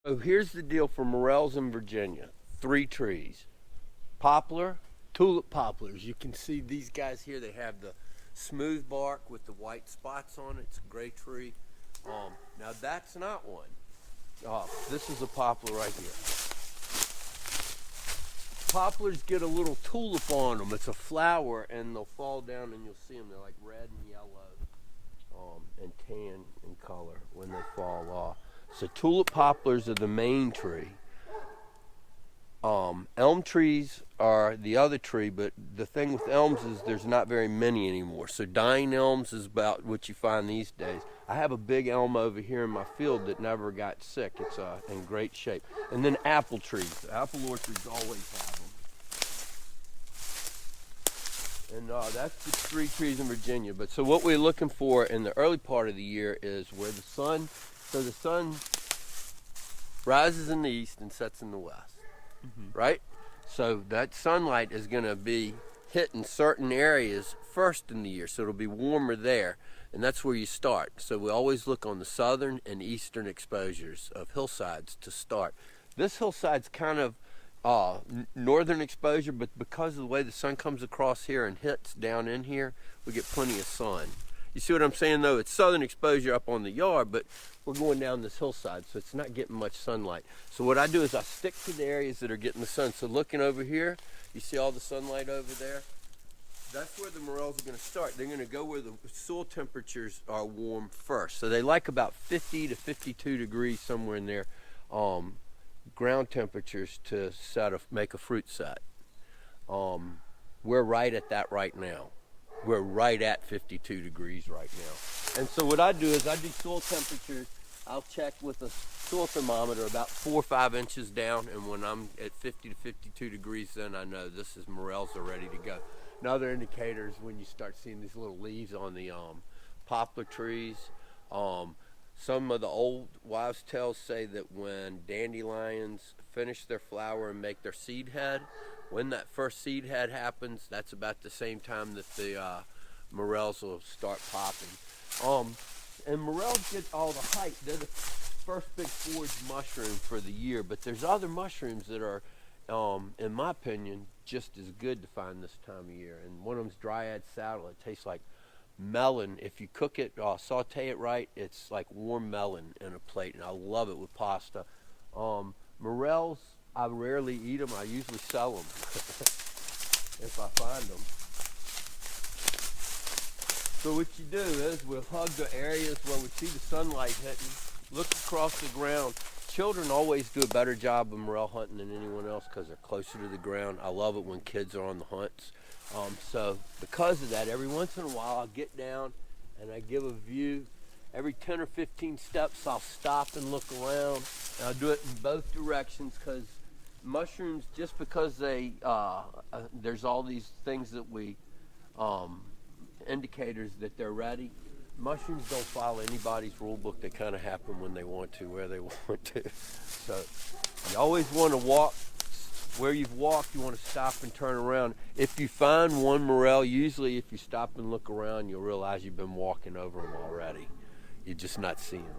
So here's the deal for morels in Virginia. 3 trees. Poplar, tulip poplars. You can see these guys here, they have the smooth bark with the white spots on it. It's a great tree. Now that's not one. This is a poplar right here. Poplars get a little tulip on them. It's a flower and they'll fall down and you'll see them. They're like red and yellow and tan in color when they fall off. So tulip poplars are the main tree. Elm trees are the other tree, but the thing with elms is there's not very many anymore. So dying elms is about what you find these days. I have a big elm over here in my field that never got sick. It's in great shape. And then apple trees. The apple orchards always have them. And that's the 3 trees in Virginia. But so what we're looking for in the early part of the year is where the sun rises in the east and sets in the west. Right? So that sunlight is going to be hitting certain areas first in the year, so it'll be warmer there, and that's where you start. So we always look on the southern and eastern exposures of hillsides to start. This hillside's kind of northern exposure, but because of the way the sun comes across here and hits down in here, we get plenty of sun. You see what I'm saying though? It's southern exposure up on the yard, but we're going down this hillside, so it's not getting much sunlight. So what I do is I stick to the areas that are getting the sun. So looking over here, you see all the sunlight over there? That's where the morels are going to start. They're going to go where the soil temperatures are warm first. So they like about 50 to 52 degrees, somewhere in there, ground temperatures to make a fruit set. We're right at that right now. We're right at 52 degrees right now. And so what I do is I do soil temperatures. I'll check with a soil thermometer about 4 or 5 inches down, and when I'm at 50 to 52 degrees, then I know this is morels are ready to go. Another indicator is when you start seeing these little leaves on the poplar trees. Some of the old wives' tales say that when dandelions finish their flower and make their seed head, when that first seed head happens, that's about the same time that the morels will start popping. And morels get all the hype. They're the first big forage mushroom for the year, but there's other mushrooms that are, in my opinion, just as good to find this time of year. And one of them's dryad saddle. It tastes like melon. If you cook it, saute it right, it's like warm melon in a plate, and I love it with pasta. Morels, I rarely eat them. I usually sell them if I find them. So what you do is we'll hug the areas where we see the sunlight hitting, look across the ground. Children always do a better job of morel hunting than anyone else because they're closer to the ground. I love it when kids are on the hunts. So because of that, every once in a while I'll get down and I give a view. Every 10 or 15 steps I'll stop and look around. And I'll do it in both directions because mushrooms, just because they there's all these things that we indicators that they're ready. Mushrooms don't follow anybody's rule book. They kind of happen when they want to, where they want to. So you always want to walk where you've walked. You want to stop and turn around. If you find one morel, usually if you stop and look around, you'll realize you've been walking over them already. You're just not seeing them.